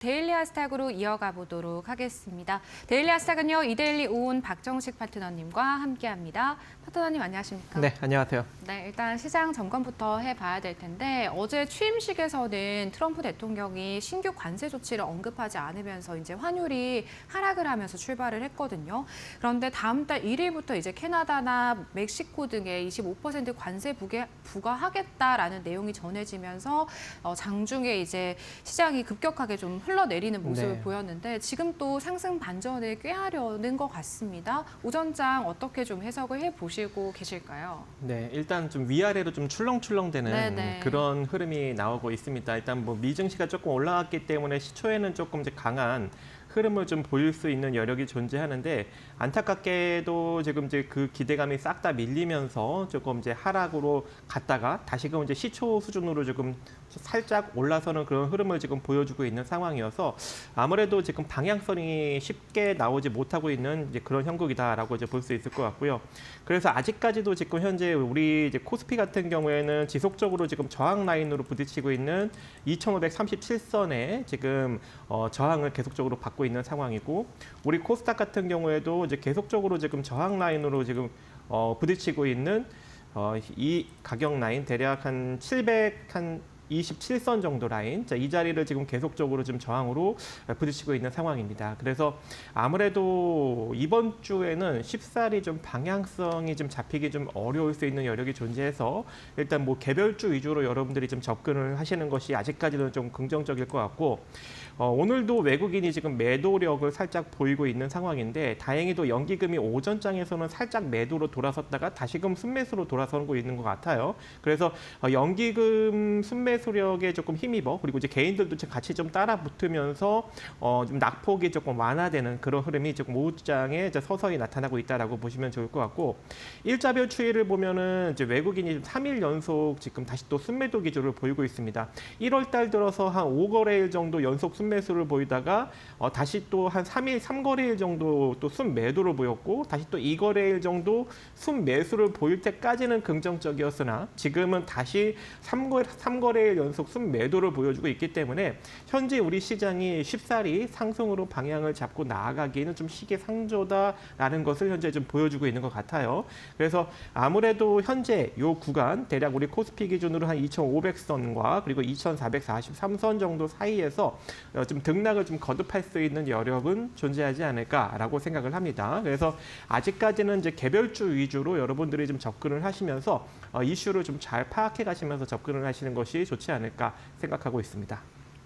데일리 하스닥으로 이어가 보도록 하겠습니다. 데일리 하스닥은요, 이데일리 오은 박정식 파트너님과 함께합니다. 파트너님 안녕하십니까? 네, 안녕하세요. 네, 일단 시장 점검부터 해봐야 될 텐데 어제 취임식에서는 트럼프 대통령이 신규 관세 조치를 언급하지 않으면서 이제 환율이 하락을 하면서 출발을 했거든요. 그런데 다음 달 1일부터 이제 캐나다나 멕시코 등에 25% 관세 부과하겠다라는 내용이 전해지면서 장중에 이제 시장이 급격하게 좀 흘러내리는 모습을 네. 보였는데 지금 또 상승 반전을 꾀하려는 것 같습니다. 오전장 어떻게 좀 해석을 해보시고 계실까요? 네, 일단 좀 위아래로 좀 출렁출렁되는 네네. 그런 흐름이 나오고 있습니다. 일단 뭐 미증시가 조금 올라갔기 때문에 시초에는 조금 이제 강한 흐름을 좀 보일 수 있는 여력이 존재하는데 안타깝게도 지금 이제 그 기대감이 싹 다 밀리면서 조금 이제 하락으로 갔다가 다시금 이제 시초 수준으로 조금 살짝 올라서는 그런 흐름을 지금 보여주고 있는 상황이어서 아무래도 지금 방향성이 쉽게 나오지 못하고 있는 이제 그런 형국이다라고 이제 볼 수 있을 것 같고요. 그래서 아직까지도 지금 현재 우리 이제 코스피 같은 경우에는 지속적으로 지금 저항 라인으로 부딪히고 있는 2,537선에 지금 저항을 계속적으로 받고 있는 상황이고 우리 코스닥 같은 경우에도 이제 계속적으로 지금 저항 라인으로 지금 부딪히고 있는 이 가격 라인 대략 한 27선 정도 라인, 이 자리를 지금 계속적으로 지금 저항으로 부딪히고 있는 상황입니다. 그래서 아무래도 이번 주에는 쉽사리 좀 방향성이 좀 잡히기 좀 어려울 수 있는 여력이 존재해서 일단 뭐 개별주 위주로 여러분들이 좀 접근을 하시는 것이 아직까지는 좀 긍정적일 것 같고 오늘도 외국인이 지금 매도력을 살짝 보이고 있는 상황인데 다행히도 연기금이 오전장에서는 살짝 매도로 돌아섰다가 다시금 순매수로 돌아서고 있는 것 같아요. 그래서 연기금 순매수력에 조금 힘입어 그리고 이제 개인들도 같이 좀 따라 붙으면서 좀 낙폭이 조금 완화되는 그런 흐름이 조금 오후장에 이제 서서히 나타나고 있다라고 보시면 좋을 것 같고 일자별 추이를 보면은 이제 외국인이 3일 연속 지금 다시 또 순매도 기조를 보이고 있습니다. 1월 달 들어서 한 5거래일 정도 연속 순매수를 보이다가 다시 또 한 3일 3거래일 정도 또 순매도를 보였고 다시 또 2거래일 정도 순매수를 보일 때까지는 긍정적이었으나 지금은 다시 3거래일 연속 순매도를 보여주고 있기 때문에 현재 우리 시장이 쉽사리 상승으로 방향을 잡고 나아가기에는 좀 시기상조다라는 것을 현재 좀 보여주고 있는 것 같아요. 그래서 아무래도 현재 이 구간 대략 우리 코스피 기준으로 한 2,500선과 그리고 2,443선 정도 사이에서 좀 등락을 좀 거듭할 수 있는 여력은 존재하지 않을까라고 생각을 합니다. 그래서 아직까지는 이제 개별주 위주로 여러분들이 좀 접근을 하시면서 이슈를 좀 잘 파악해 가시면서 접근을 하시는 것이 좋지 않을까 생각하고 있습니다.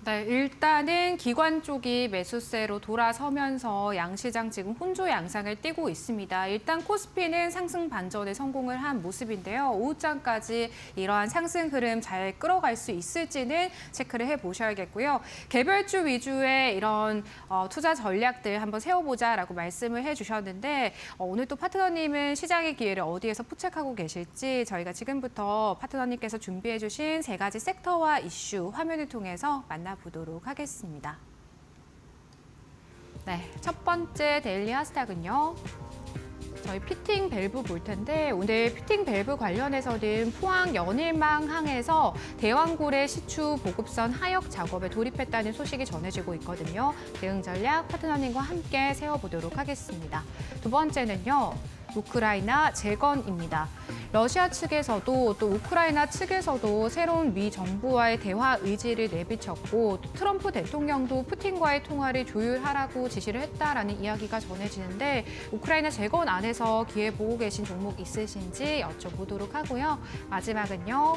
네, 일단은 기관 쪽이 매수세로 돌아서면서 양시장 지금 혼조 양상을 띠고 있습니다. 일단 코스피는 상승 반전에 성공을 한 모습인데요. 오후장까지 이러한 상승 흐름 잘 끌어갈 수 있을지는 체크를 해보셔야겠고요. 개별주 위주의 이런 투자 전략들 한번 세워보자라고 말씀을 해주셨는데 오늘 또 파트너님은 시장의 기회를 어디에서 포착하고 계실지 저희가 지금부터 파트너님께서 준비해주신 3가지 섹터와 이슈 화면을 통해서 만나보도록 하겠습니다. 네, 첫 번째 데일리 하스닥은요. 저희 피팅 밸브 볼 텐데 오늘 피팅 밸브 관련해서는 포항 연일망 항에서 대왕고래 시추 보급선 하역 작업에 돌입했다는 소식이 전해지고 있거든요. 대응 전략 파트너님과 함께 세워보도록 하겠습니다. 두 번째는요. 우크라이나 재건입니다. 러시아 측에서도 또 우크라이나 측에서도 새로운 미 정부와의 대화 의지를 내비쳤고 또 트럼프 대통령도 푸틴과의 통화를 조율하라고 지시를 했다라는 이야기가 전해지는데 우크라이나 재건 안에서 기회 보고 계신 종목 있으신지 여쭤보도록 하고요. 마지막은요.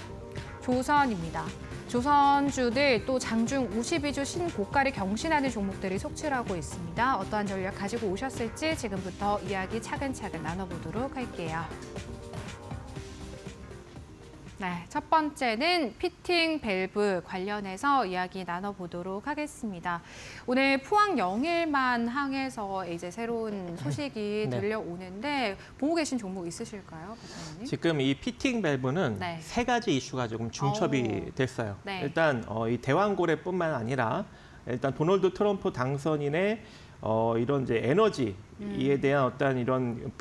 조선입니다. 조선주들 또 장중 52주 신고가를 경신하는 종목들이 속출하고 있습니다. 어떠한 전략 가지고 오셨을지 지금부터 이야기 차근차근 나눠보도록 할게요. 네, 첫 번째는 피팅 밸브 관련해서 이야기 나눠보도록 하겠습니다. 오늘 포항 영일만 항에서 이제 새로운 소식이 네. 들려오는데 보고 계신 종목 있으실까요, 박사님? 지금 이 피팅 밸브는 네. 3가지 이슈가 조금 중첩이 됐어요. 네. 일단 이 대왕고래뿐만 아니라 일단 도널드 트럼프 당선인의 이런 이제 에너지에 대한 어떤 이런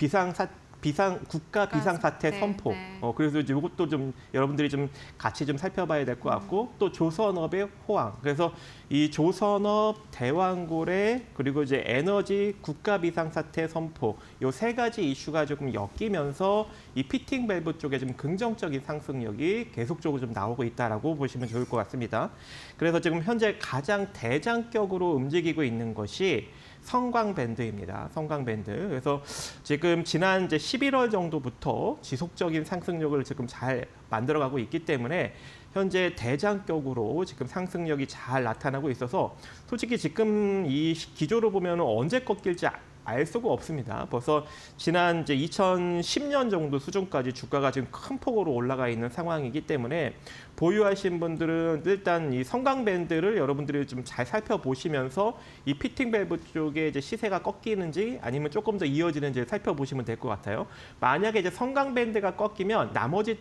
국가 비상사태 네, 선포. 네. 그래서 이제 이것도 좀 여러분들이 좀 같이 좀 살펴봐야 될 것 같고 또 조선업의 호황. 그래서 이 조선업, 대왕고래 그리고 이제 에너지 국가 비상사태 선포 요 세 가지 이슈가 조금 엮이면서 이 피팅 밸브 쪽에 좀 긍정적인 상승력이 계속적으로 좀 나오고 있다라고 보시면 좋을 것 같습니다. 그래서 지금 현재 가장 대장격으로 움직이고 있는 것이 성광밴드입니다. 성광밴드. 그래서 지금 지난 이제 11월 정도부터 지속적인 상승력을 지금 잘 만들어가고 있기 때문에 현재 대장격으로 지금 상승력이 잘 나타나고 있어서 솔직히 지금 이 기조를 보면 언제 꺾일지 알 수가 없습니다. 벌써 지난 이제 2010년 정도 수준까지 주가가 지금 큰 폭으로 올라가 있는 상황이기 때문에 보유하신 분들은 일단 이 성광밴드를 여러분들이 좀 잘 살펴보시면서 이 피팅 밸브 쪽에 이제 시세가 꺾이는지 아니면 조금 더 이어지는지 살펴보시면 될 것 같아요. 만약에 이제 성광밴드가 꺾이면 나머지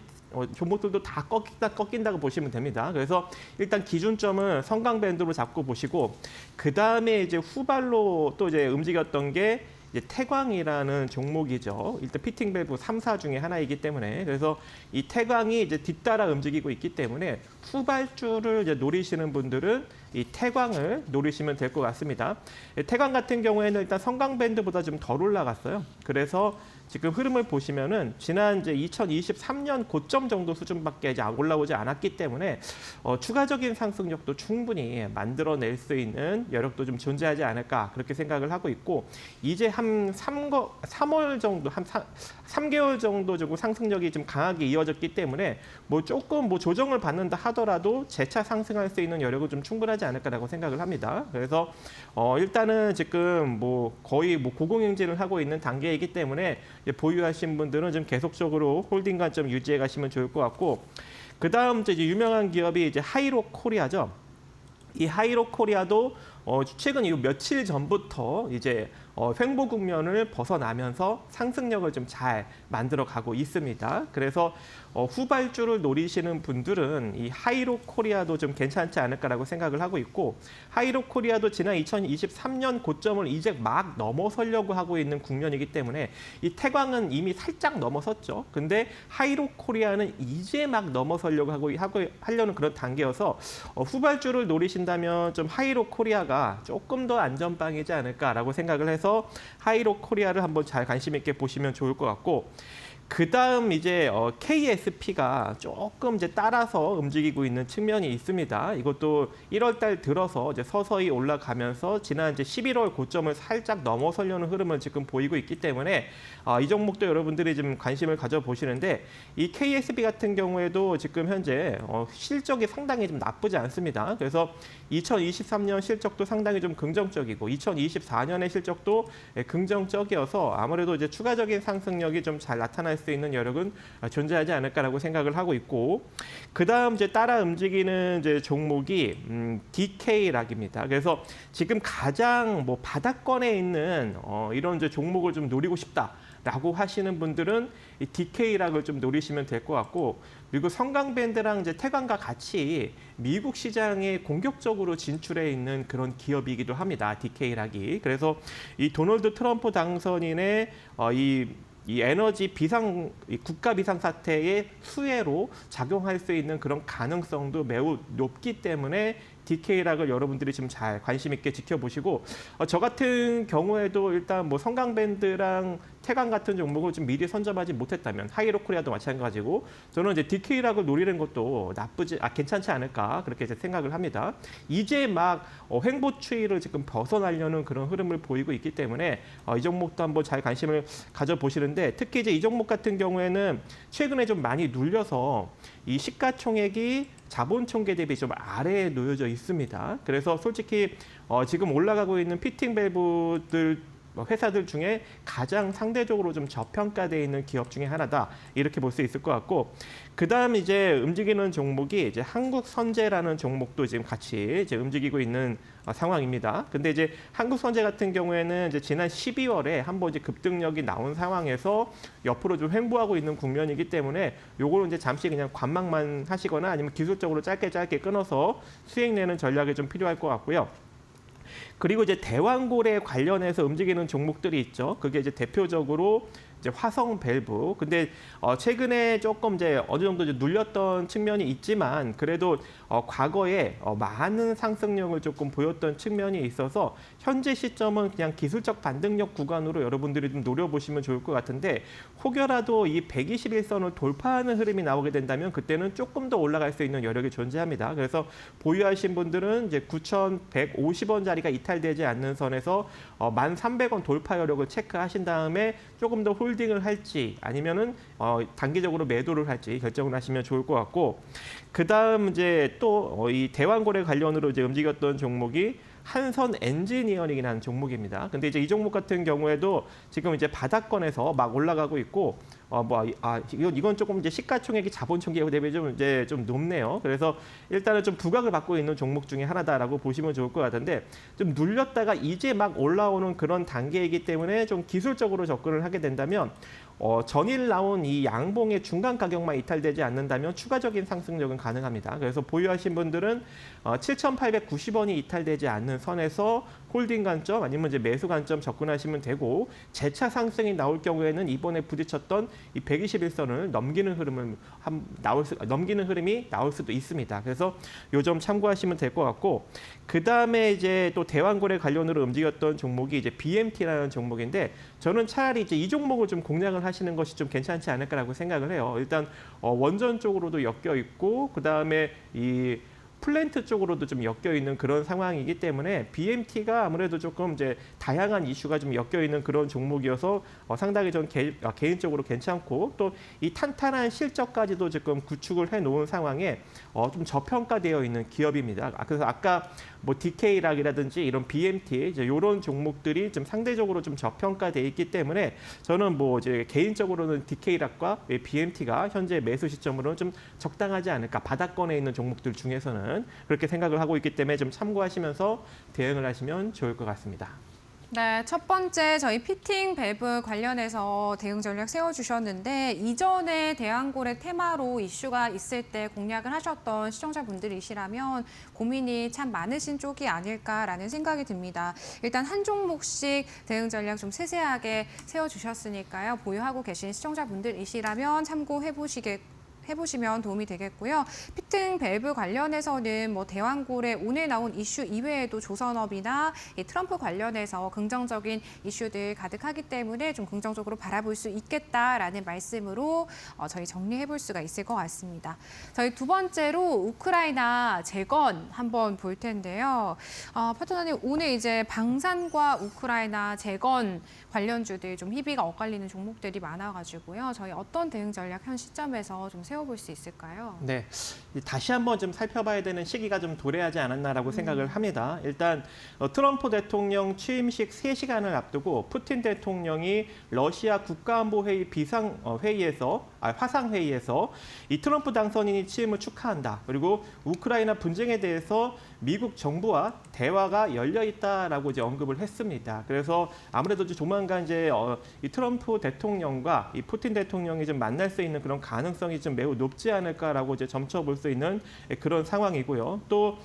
종목들도 다 꺾인다고 보시면 됩니다. 그래서 일단 기준점은 성광밴드로 잡고 보시고 그 다음에 이제 후발로 또 이제 움직였던 게 이제 태광이라는 종목이죠. 일단 피팅 밸브 3사 중에 하나이기 때문에 그래서 이 태광이 이제 뒤따라 움직이고 있기 때문에 후발주를 이제 노리시는 분들은 이 태광을 노리시면 될 것 같습니다. 태광 같은 경우에는 일단 성광밴드보다 좀 덜 올라갔어요. 그래서 지금 흐름을 보시면은 지난 이제 2023년 고점 정도 수준밖에 이제 올라오지 않았기 때문에 추가적인 상승력도 충분히 만들어낼 수 있는 여력도 좀 존재하지 않을까 그렇게 생각을 하고 있고 이제 한 3월 정도 한 3개월 정도 조금 상승력이 좀 강하게 이어졌기 때문에 뭐 조금 뭐 조정을 받는다 하더라도 재차 상승할 수 있는 여력은 좀 충분하지 않을까라고 생각을 합니다. 그래서 일단은 지금 뭐 거의 뭐 고공행진을 하고 있는 단계이기 때문에 보유하신 분들은 좀 계속적으로 홀딩 관점 유지해 가시면 좋을 것 같고 그 다음 이제 유명한 기업이 이제 하이로 코리아죠. 이 하이로 코리아도 최근 이 며칠 전부터 이제 횡보 국면을 벗어나면서 상승력을 좀 잘 만들어 가고 있습니다. 그래서 후발주를 노리시는 분들은 이 하이로 코리아도 좀 괜찮지 않을까라고 생각을 하고 있고 하이로 코리아도 지난 2023년 고점을 이제 막 넘어서려고 하고 있는 국면이기 때문에 이 태광은 이미 살짝 넘어섰죠. 근데 하이로 코리아는 이제 막 넘어서려고 하려는 그런 단계여서 후발주를 노리신다면 좀 하이로 코리아가 조금 더 안전빵이지 않을까라고 생각을 해서 하이로 코리아를 한번 잘 관심 있게 보시면 좋을 것 같고 그 다음 이제 KSP가 조금 이제 따라서 움직이고 있는 측면이 있습니다. 이것도 1월 달 들어서 이제 서서히 올라가면서 지난 이제 11월 고점을 살짝 넘어서려는 흐름을 지금 보이고 있기 때문에 이 종목도 여러분들이 좀 관심을 가져보시는데 이 KSP 같은 경우에도 지금 현재 실적이 상당히 좀 나쁘지 않습니다. 그래서 2023년 실적도 상당히 좀 긍정적이고 2024년의 실적도 긍정적이어서 아무래도 이제 추가적인 상승력이 좀 잘 나타날 수 있는 여력은 존재하지 않을까라고 생각을 하고 있고 그 다음 이제 따라 움직이는 이제 종목이 DK락입니다. 그래서 지금 가장 뭐 바닥권에 있는 이런 이제 종목을 좀 노리고 싶다라고 하시는 분들은 이 DK락을 좀 노리시면 될 것 같고 그리고 성광밴드랑 이제 태광과 같이 미국 시장에 공격적으로 진출해 있는 그런 기업이기도 합니다. DK락이. 그래서 이 도널드 트럼프 당선인의 이 에너지 국가 비상 사태의 수혜로 작용할 수 있는 그런 가능성도 매우 높기 때문에 DK락을 여러분들이 좀 잘 관심 있게 지켜보시고 저 같은 경우에도 일단 뭐 성광밴드랑 태광 같은 종목을 좀 미리 선점하지 못했다면 하이로 코리아도 마찬가지고 저는 이제 DK락을 노리는 것도 괜찮지 않을까 그렇게 이제 생각을 합니다. 이제 막 횡보 추이를 지금 벗어나려는 그런 흐름을 보이고 있기 때문에 이 종목도 한번 잘 관심을 가져보시는데 특히 이제 이 종목 같은 경우에는 최근에 좀 많이 눌려서 이 시가총액이 자본 총계 대비 좀 아래에 놓여져 있습니다. 그래서 솔직히 지금 올라가고 있는 피팅 밸브들 회사들 중에 가장 상대적으로 좀 저평가되어 있는 기업 중에 하나다 이렇게 볼 수 있을 것 같고 그다음 이제 움직이는 종목이 이제 한국선제라는 종목도 지금 같이 이제 움직이고 있는 상황입니다. 근데 이제 한국선제 같은 경우에는 이제 지난 12월에 한번 이제 급등력이 나온 상황에서 옆으로 좀 횡보하고 있는 국면이기 때문에 요거는 이제 잠시 그냥 관망만 하시거나 아니면 기술적으로 짧게 끊어서 수익 내는 전략이 좀 필요할 것 같고요. 그리고 이제 대왕고래 관련해서 움직이는 종목들이 있죠. 그게 이제 대표적으로 이제 화성 밸브. 근데 최근에 조금 이제 어느 정도 이제 눌렸던 측면이 있지만 그래도 과거에 많은 상승력을 조금 보였던 측면이 있어서 현재 시점은 그냥 기술적 반등력 구간으로 여러분들이 좀 노려보시면 좋을 것 같은데 혹여라도 이 121선을 돌파하는 흐름이 나오게 된다면 그때는 조금 더 올라갈 수 있는 여력이 존재합니다. 그래서 보유하신 분들은 이제 9,150원짜리가 이탈되지 않는 선에서 1,300원 돌파 여력을 체크하신 다음에 조금 더 홀딩을 할지 아니면은 단기적으로 매도를 할지 결정을 하시면 좋을 것 같고 그다음 이제 또 이 대왕거래 관련으로 이제 움직였던 종목이 한선 엔지니어링이라는 종목입니다. 근데 이제 이 종목 같은 경우에도 지금 이제 바닥권에서 막 올라가고 있고 이건 조금 이제 시가총액이 자본총계에 대비 좀 높네요. 그래서 일단은 좀 부각을 받고 있는 종목 중에 하나다라고 보시면 좋을 것 같은데 좀 눌렸다가 이제 막 올라오는 그런 단계이기 때문에 좀 기술적으로 접근을 하게 된다면 전일 나온 이 양봉의 중간 가격만 이탈되지 않는다면 추가적인 상승력은 가능합니다. 그래서 보유하신 분들은 7,890원이 이탈되지 않는 선에서 홀딩 관점 아니면 이제 매수 관점 접근하시면 되고 재차 상승이 나올 경우에는 이번에 부딪혔던 이 121선을 넘기는 흐름이 나올 수도 있습니다. 그래서 요 점 참고하시면 될 것 같고 그 다음에 이제 또 대왕거래 관련으로 움직였던 종목이 이제 BMT라는 종목인데 저는 차라리 이제 이 종목을 좀 공략을 하시는 것이 좀 괜찮지 않을까라고 생각을 해요. 일단 원전 쪽으로도 엮여 있고 그 다음에 이 플랜트 쪽으로도 좀 엮여 있는 그런 상황이기 때문에 BMT가 아무래도 조금 이제 다양한 이슈가 좀 엮여 있는 그런 종목이어서 상당히 전 개인적으로 괜찮고 또 이 탄탄한 실적까지도 지금 구축을 해 놓은 상황에 좀 저평가되어 있는 기업입니다. 그래서 아까 뭐 DK락이라든지 이런 BMT 이제 이런 종목들이 좀 상대적으로 좀 저평가돼 있기 때문에 저는 뭐 이제 개인적으로는 DK락과 BMT가 현재 매수 시점으로는 좀 적당하지 않을까 바닥권에 있는 종목들 중에서는 그렇게 생각을 하고 있기 때문에 좀 참고하시면서 대응을 하시면 좋을 것 같습니다. 네, 첫 번째 저희 피팅 밸브 관련해서 대응 전략 세워주셨는데 이전에 대왕거래 테마로 이슈가 있을 때 공략을 하셨던 시청자분들이시라면 고민이 참 많으신 쪽이 아닐까라는 생각이 듭니다. 일단 한 종목씩 대응 전략 좀 세세하게 세워주셨으니까요. 보유하고 계신 시청자분들이시라면 해보시면 도움이 되겠고요. 피팅 밸브 관련해서는 뭐 대왕거래 오늘 나온 이슈 이외에도 조선업이나 이 트럼프 관련해서 긍정적인 이슈들 가득하기 때문에 좀 긍정적으로 바라볼 수 있겠다라는 말씀으로 저희 정리해볼 수가 있을 것 같습니다. 저희 두 번째로 우크라이나 재건 한번 볼 텐데요. 파트너님 오늘 이제 방산과 우크라이나 재건 관련주들 좀 희비가 엇갈리는 종목들이 많아가지고요. 저희 어떤 대응 전략 현 시점에서 좀 세워볼 수 있을까요? 네, 다시 한번 좀 살펴봐야 되는 시기가 좀 도래하지 않았나라고 생각을 합니다. 일단 트럼프 대통령 취임식 3시간을 앞두고 푸틴 대통령이 러시아 국가안보회의 화상회의에서 이 트럼프 당선인이 취임을 축하한다. 그리고 우크라이나 분쟁에 대해서 미국 정부와 대화가 열려 있다라고 이제 언급을 했습니다. 그래서 아무래도 이제 조만간 이제 이 트럼프 대통령과 이 푸틴 대통령이 좀 만날 수 있는 그런 가능성이 좀 매우 높지 않을까라고 이제 점쳐볼 수 있는 그런 상황이고요. 또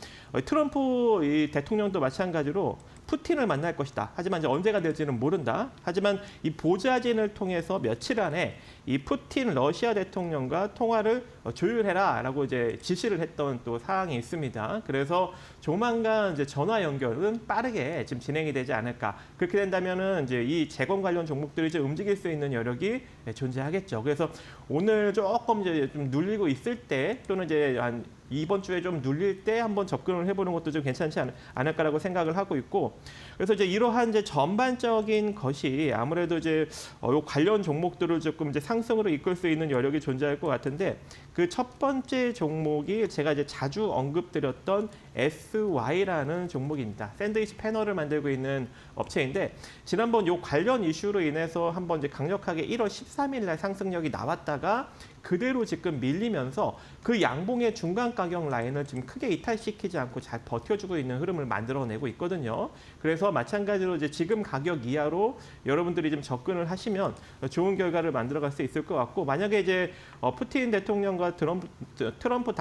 트럼프 이 대통령도 마찬가지로 푸틴을 만날 것이다. 하지만 이제 언제가 될지는 모른다. 하지만 이 보좌진을 통해서 며칠 안에 이 푸틴 러시아 대통령과 통화를 조율해라라고 이제 지시를 했던 또 사항이 있습니다. 그래서 조만간 이제 전화 연결은 빠르게 지금 진행이 되지 않을까. 그렇게 된다면은 이제 이 재건 관련 종목들이 이제 움직일 수 있는 여력이 존재하겠죠. 그래서 오늘 조금 이제 좀 눌리고 있을 때 또는 이제 한 이번 주에 좀 눌릴 때 한번 접근을 해보는 것도 좀 괜찮지 않을까라고 생각을 하고 있고, 그래서 이제 이러한 이제 전반적인 것이 아무래도 이제 요 관련 종목들을 조금 이제 상승으로 이끌 수 있는 여력이 존재할 것 같은데, 그 첫 번째 종목이 제가 이제 자주 언급드렸던 SY라는 종목입니다. 샌드위치 패널을 만들고 있는 업체인데, 지난번 요 관련 이슈로 인해서 한번 이제 강력하게 1월 13일 날 상승력이 나왔다가 그대로 지금 밀리면서 그 양봉의 중간 가격 라인을 지금 크게 이탈시키지 않고 잘 버텨주고 있는 흐름을 만들어내고 있거든요. 그래서 마찬가지로 이제 지금 가격 이하로 여러분들이 좀 접근을 하시면 좋은 결과를 만들어갈 수 있을 것 같고, 만약에 이제 푸틴 대통령과 트럼프와 트럼프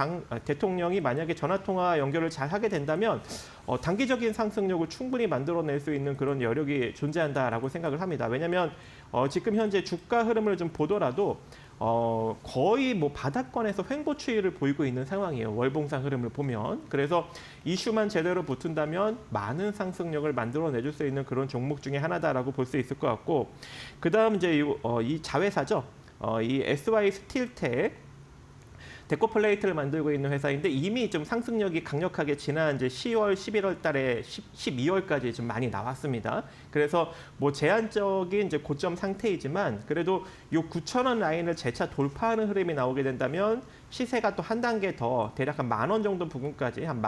대통령이 만약에 전화통화 연결을 잘 하게 된다면 단기적인 상승력을 충분히 만들어낼 수 있는 그런 여력이 존재한다라고 생각을 합니다. 왜냐하면 지금 현재 주가 흐름을 좀 보더라도 거의 뭐 바닥권에서 횡보 추이를 보이고 있는 상황이에요. 월봉상 흐름을 보면. 그래서 이슈만 제대로 붙은다면 많은 상승력을 만들어내줄 수 있는 그런 종목 중에 하나다라고 볼 수 있을 것 같고, 그다음 이제 이 자회사죠. 이 SY 스틸텍 데코 플레이트를 만들고 있는 회사인데 이미 좀 상승력이 강력하게 지난 이제 10월, 11월 달에 12월까지 좀 많이 나왔습니다. 그래서 뭐 제한적인 이제 고점 상태이지만 그래도 이 9,000원 라인을 재차 돌파하는 흐름이 나오게 된다면 시세가 또 한 단계 더 대략 한 10,000원 정도 부근까지 한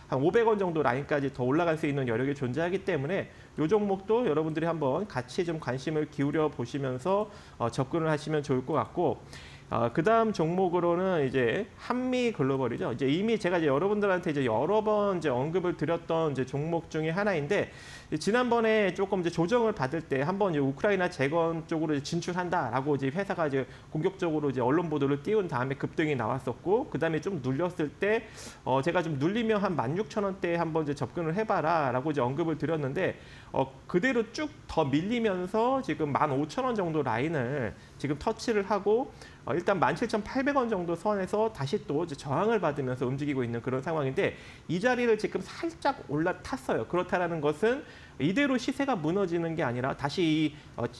500원 정도 라인까지 더 올라갈 수 있는 여력이 존재하기 때문에 이 종목도 여러분들이 한번 같이 좀 관심을 기울여 보시면서 접근을 하시면 좋을 것 같고, 그다음 종목으로는 이제 한미 글로벌이죠. 이제 이미 제가 이제 여러분들한테 이제 여러 번 이제 언급을 드렸던 이제 종목 중에 하나인데, 지난번에 조금 이제 조정을 받을 때 한번 이제 우크라이나 재건 쪽으로 이제 진출한다라고 이제 회사가 이제 공격적으로 이제 언론 보도를 띄운 다음에 급등이 나왔었고, 그다음에 좀 눌렸을 때 제가 좀 눌리면 한 16,000원대에 한번 이제 접근을 해봐라라고 이제 언급을 드렸는데 그대로 쭉 더 밀리면서 지금 15,000원 정도 라인을 지금 터치를 하고 일단 17,800원 정도 선에서 다시 또 이제 저항을 받으면서 움직이고 있는 그런 상황인데, 이 자리를 지금 살짝 올라탔어요. 그렇다라는 것은 이대로 시세가 무너지는 게 아니라 다시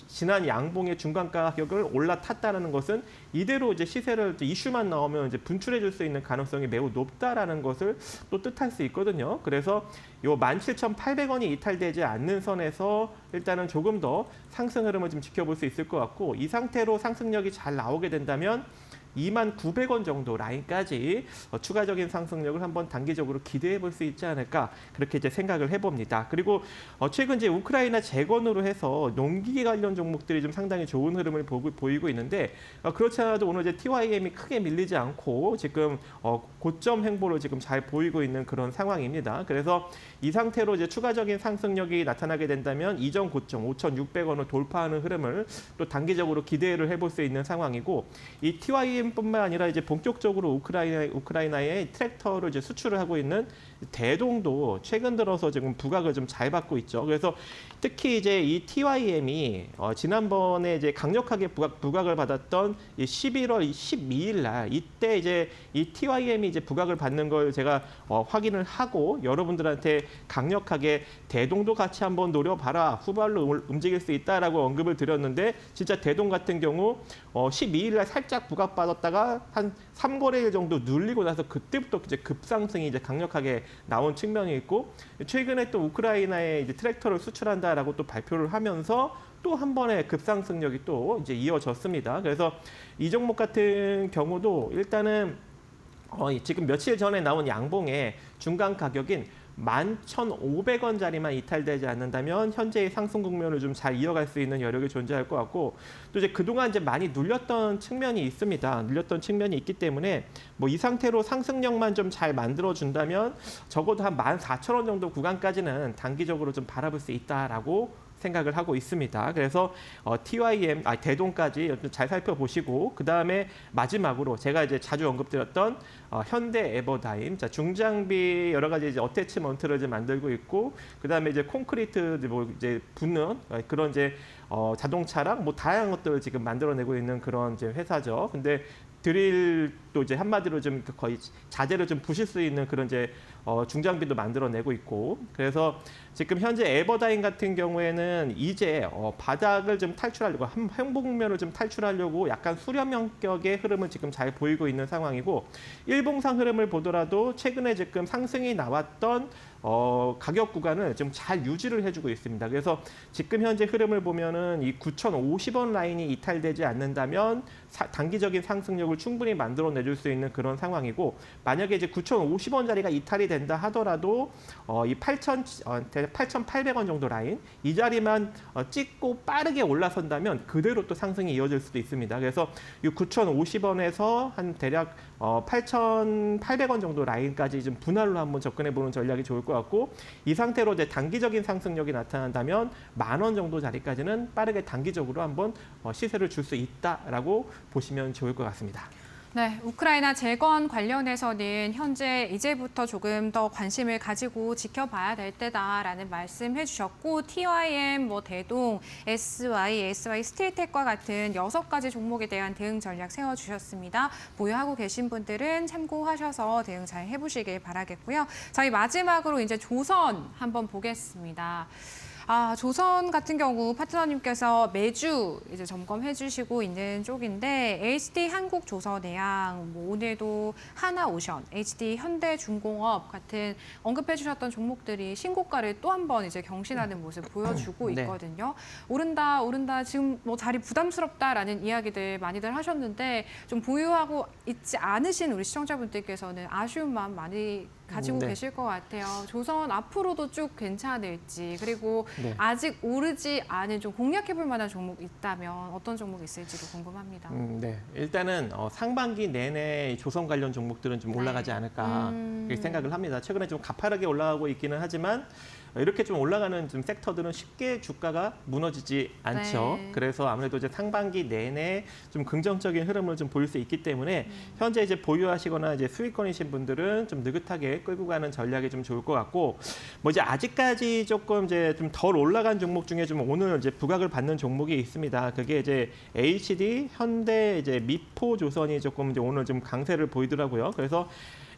지난 양봉의 중간 가격을 올라탔다는 것은 이대로 이제 시세를 이슈만 나오면 이제 분출해 줄 수 있는 가능성이 매우 높다라는 것을 또 뜻할 수 있거든요. 그래서 요 17,800원이 이탈되지 않는 선에서 일단은 조금 더 상승 흐름을 좀 지켜볼 수 있을 것 같고, 이 상태로 상승력이 잘 나오게 된다면 29,000원 정도 라인까지 추가적인 상승력을 한번 단기적으로 기대해 볼 수 있지 않을까, 그렇게 이제 생각을 해봅니다. 그리고 최근 이제 우크라이나 재건으로 해서 농기계 관련 종목들이 좀 상당히 좋은 흐름을 보이고 있는데, 그렇지 않아도 오늘 이제 TYM이 크게 밀리지 않고 지금 고점 행보를 지금 잘 보이고 있는 그런 상황입니다. 그래서 이 상태로 이제 추가적인 상승력이 나타나게 된다면 이전 고점 5,600원을 돌파하는 흐름을 또 단기적으로 기대를 해볼 수 있는 상황이고, 이 TYM뿐만 아니라 이제 본격적으로 우크라이나에 트랙터를 이제 수출을 하고 있는 대동도 최근 들어서 지금 부각을 좀 잘 받고 있죠. 그래서 특히 이제 이 TYM이 지난번에 이제 강력하게 부각을 받았던 이 11월 12일 날 이때 이제 이 TYM이 이제 부각을 받는 걸 제가 확인을 하고 여러분들한테 강력하게 대동도 같이 한번 노려봐라, 후발로 움직일 수 있다라고 언급을 드렸는데, 진짜 대동 같은 경우 12일 날 살짝 부각받았다가 한 3거래일 정도 눌리고 나서 그때부터 이제 급상승이 이제 강력하게 나온 측면이 있고, 최근에 또 우크라이나에 이제 트랙터를 수출한다라고 또 발표를 하면서 또 한 번의 급상승력이 또 이제 이어졌습니다. 그래서 이 종목 같은 경우도 일단은 지금 며칠 전에 나온 양봉의 중간 가격인 11,500원짜리만 이탈되지 않는다면 현재의 상승 국면을 좀 잘 이어갈 수 있는 여력이 존재할 것 같고, 또 이제 그동안 이제 많이 눌렸던 측면이 있습니다. 눌렸던 측면이 있기 때문에 뭐 이 상태로 상승력만 좀 잘 만들어 준다면 적어도 한 14,000원 정도 구간까지는 단기적으로 좀 바라볼 수 있다라고 생각을 하고 있습니다. 그래서 TYM, 대동까지 잘 살펴보시고, 그 다음에 마지막으로 제가 이제 자주 언급드렸던 현대 에버다임, 자, 중장비 여러 가지 이제 어태치먼트를 이제 만들고 있고, 그 다음에 이제 콘크리트 뭐 이제 붙는 그런 이제 자동차랑 뭐 다양한 것들을 지금 만들어내고 있는 그런 이제 회사죠. 근데 드릴도 이제 한마디로 좀 거의 자재를 좀 부실 수 있는 그런 이제 중장비도 만들어내고 있고, 그래서 지금 현재 에버다임 같은 경우에는 이제 바닥을 좀 탈출하려고, 행복면을 좀 탈출하려고 약간 수렴형격의 흐름을 지금 잘 보이고 있는 상황이고, 일봉상 흐름을 보더라도 최근에 지금 상승이 나왔던 가격 구간을 좀 잘 유지를 해주고 있습니다. 그래서 지금 현재 흐름을 보면은 이 9,050원 라인이 이탈되지 않는다면 단기적인 상승력을 충분히 만들어내줄 수 있는 그런 상황이고, 만약에 이제 9,050원짜리가 이탈이 된다 하더라도 이 8,800원 정도 라인 이 자리만 찍고 빠르게 올라선다면 그대로 또 상승이 이어질 수도 있습니다. 그래서 이 9,050원에서 한 대략 8,800원 정도 라인까지 좀 분할로 한번 접근해 보는 전략이 좋을 것 같고, 이 상태로 이제 단기적인 상승력이 나타난다면 10,000원 정도 자리까지는 빠르게 단기적으로 한번 시세를 줄 수 있다라고 보시면 좋을 것 같습니다. 네, 우크라이나 재건 관련해서는 현재 이제부터 조금 더 관심을 가지고 지켜봐야 될 때다라는 말씀해 주셨고 TYM, 대동, SY 스틸텍과 같은 6가지 종목에 대한 대응 전략 세워주셨습니다. 보유하고 계신 분들은 참고하셔서 대응 잘 해보시길 바라겠고요. 저희 마지막으로 이제 조선 한번 보겠습니다. 조선 같은 경우 파트너님께서 매주 이제 점검해 주시고 있는 쪽인데 HD 한국조선해양, 오늘도 하나오션, HD 현대중공업 같은 언급해 주셨던 종목들이 신고가를 또 한 번 이제 경신하는 모습 보여주고 네. 있거든요. 오른다, 지금 자리 부담스럽다라는 이야기들 많이들 하셨는데 좀 보유하고 있지 않으신 우리 시청자분들께서는 아쉬운 마음 많이 가지고 네. 계실 것 같아요. 조선 앞으로도 쭉 괜찮을지, 그리고 네. 아직 오르지 않은 좀 공략해볼 만한 종목 있다면 어떤 종목 있을지도 궁금합니다. 네. 일단은 상반기 내내 조선 관련 종목들은 좀 올라가지 않을까 그렇게 생각을 합니다. 최근에 좀 가파르게 올라가고 있기는 하지만 이렇게 좀 올라가는 좀 섹터들은 쉽게 주가가 무너지지 않죠. 네. 그래서 아무래도 이제 상반기 내내 좀 긍정적인 흐름을 좀 보일 수 있기 때문에 현재 이제 보유하시거나 이제 수익권이신 분들은 좀 느긋하게 끌고 가는 전략이 좀 좋을 것 같고, 이제 아직까지 조금 이제 좀 덜 올라간 종목 중에 좀 오늘 이제 부각을 받는 종목이 있습니다. 그게 이제 HD, 현대, 이제 미포조선이 조금 이제 오늘 좀 강세를 보이더라고요. 그래서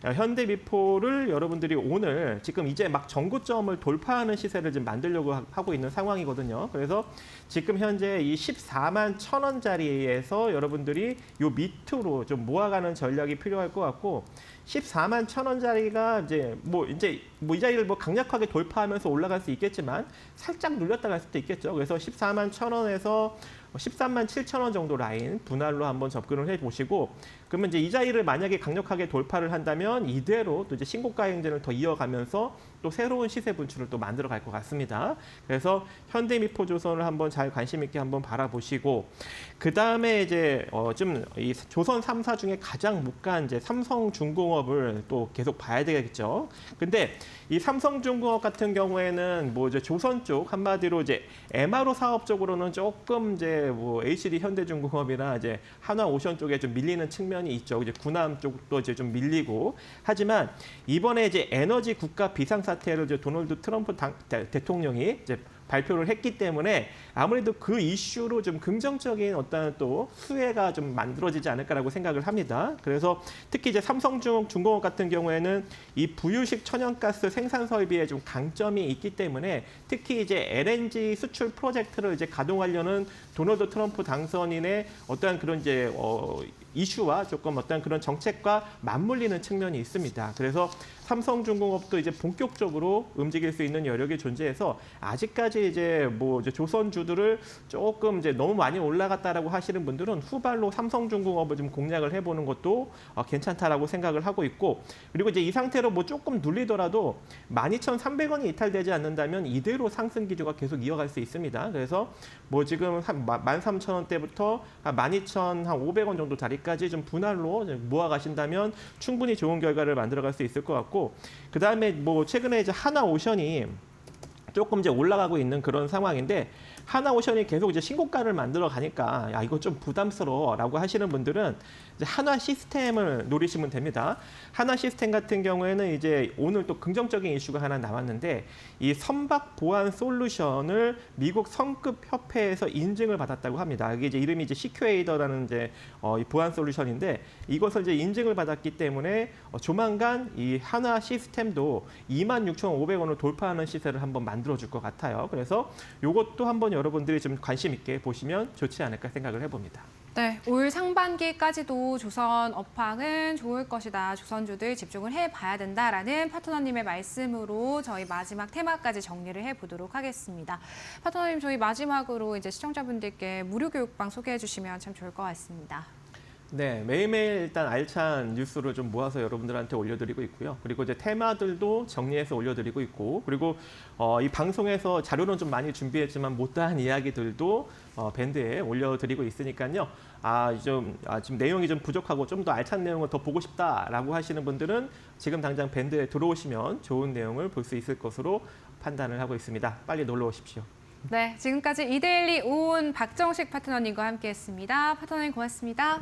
현대미포를 여러분들이 오늘 지금 이제 막 전고점을 돌파하는 시세를 지금 만들려고 하고 있는 상황이거든요. 그래서 지금 현재 이 14만 1,000원짜리에서 여러분들이 요 밑으로 좀 모아가는 전략이 필요할 것 같고, 14만 1,000원짜리가 이제 이 자리를 강력하게 돌파하면서 올라갈 수 있겠지만 살짝 눌렸다 갈 수도 있겠죠. 그래서 14만 1,000원에서 13만 7천 원 정도 라인 분할로 한번 접근을 해보시고, 그러면 이제 이 자리를 만약에 강력하게 돌파를 한다면 이대로 또 이제 신고가 행진을 더 이어가면서 또 새로운 시세 분출을 또 만들어 갈 것 같습니다. 그래서 현대미포조선을 한번 잘 관심 있게 한번 바라보시고, 그 다음에 이제 좀 이 조선 3사 중에 가장 못 간 이제 삼성중공업을 또 계속 봐야 되겠죠. 근데 이 삼성중공업 같은 경우에는 이제 조선 쪽 한마디로 이제 MRO 사업 쪽으로는 조금 이제 HD 현대중공업이나 이제 한화오션 쪽에 좀 밀리는 측면이 있죠. 이제 군함 쪽도 이제 좀 밀리고, 하지만 이번에 이제 에너지 국가 비상사태를 이제 도널드 트럼프 대통령이 이제 발표를 했기 때문에 아무래도 그 이슈로 좀 긍정적인 어떤 또 수혜가 좀 만들어지지 않을까라고 생각을 합니다. 그래서 특히 이제 삼성중공업 같은 경우에는 이 부유식 천연가스 생산 설비에 좀 강점이 있기 때문에 특히 이제 LNG 수출 프로젝트를 이제 가동하려는 도널드 트럼프 당선인의 어떠한 그런 이제 이슈와 조금 어떤 그런 정책과 맞물리는 측면이 있습니다. 그래서 삼성중공업도 이제 본격적으로 움직일 수 있는 여력이 존재해서 아직까지 이제 이제 조선주들을 조금 이제 너무 많이 올라갔다라고 하시는 분들은 후발로 삼성중공업을 좀 공략을 해보는 것도 괜찮다라고 생각을 하고 있고, 그리고 이제 이 상태로 조금 눌리더라도 12,300원이 이탈되지 않는다면 이대로 상승 기조가 계속 이어갈 수 있습니다. 그래서 지금 한 13,000원대부터 한 12,500원 정도 자리까지 좀 분할로 모아 가신다면 충분히 좋은 결과를 만들어갈 수 있을 것 같고, 그 다음에 최근에 이제 하나오션이 조금 이제 올라가고 있는 그런 상황인데, 하나오션이 계속 이제 신고가를 만들어 가니까 이거 좀 부담스러워라고 하시는 분들은 이제 한화 시스템을 노리시면 됩니다. 한화 시스템 같은 경우에는 이제 오늘 또 긍정적인 이슈가 하나 나왔는데, 이 선박 보안 솔루션을 미국 성급 협회에서 인증을 받았다고 합니다. 이게 이제 이름이 이제 시큐에이더라는 이제 이 보안 솔루션인데, 이것을 이제 인증을 받았기 때문에 조만간 이 한화 시스템도 26,500원을 돌파하는 시세를 한번 만들어 줄 것 같아요. 그래서 이것도 한번 여러분들이 좀 관심 있게 보시면 좋지 않을까 생각을 해봅니다. 네, 올 상반기까지도 조선 업황은 좋을 것이다. 조선주들 집중을 해봐야 된다라는 파트너님의 말씀으로 저희 마지막 테마까지 정리를 해보도록 하겠습니다. 파트너님, 저희 마지막으로 이제 시청자분들께 무료 교육방 소개해 주시면 참 좋을 것 같습니다. 네, 매일매일 일단 알찬 뉴스를 좀 모아서 여러분들한테 올려드리고 있고요. 그리고 이제 테마들도 정리해서 올려드리고 있고, 그리고 이 방송에서 자료는 좀 많이 준비했지만 못다한 이야기들도 밴드에 올려드리고 있으니까요. 지금 내용이 좀 부족하고 좀 더 알찬 내용을 더 보고 싶다라고 하시는 분들은 지금 당장 밴드에 들어오시면 좋은 내용을 볼 수 있을 것으로 판단을 하고 있습니다. 빨리 놀러 오십시오. 네, 지금까지 이데일리 오은 박정식 파트너님과 함께했습니다. 파트너님 고맙습니다.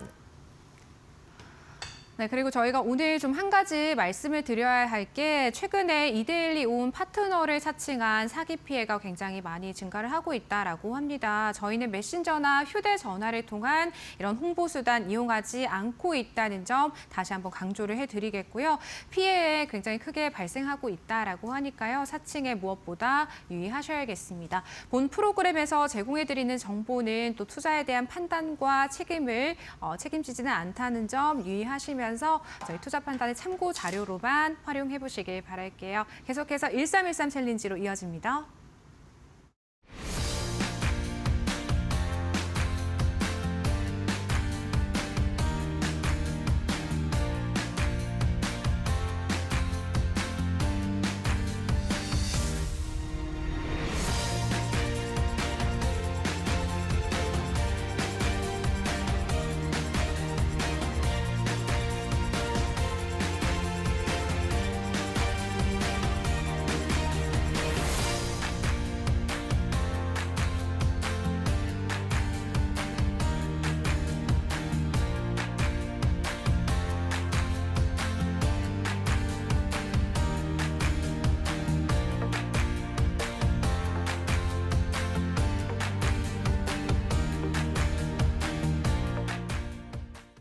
네, 그리고 저희가 오늘 좀 한 가지 말씀을 드려야 할 게 최근에 이데일리 온 파트너를 사칭한 사기 피해가 굉장히 많이 증가를 하고 있다라고 합니다. 저희는 메신저나 휴대전화를 통한 이런 홍보수단 이용하지 않고 있다는 점 다시 한번 강조를 해드리겠고요. 피해에 굉장히 크게 발생하고 있다라고 하니까요. 사칭에 무엇보다 유의하셔야겠습니다. 본 프로그램에서 제공해드리는 정보는 또 투자에 대한 판단과 책임을 책임지지는 않다는 점 유의하시면서 저희 투자 판단의 참고 자료로만 활용해 보시길 바랄게요. 계속해서 1313 챌린지로 이어집니다.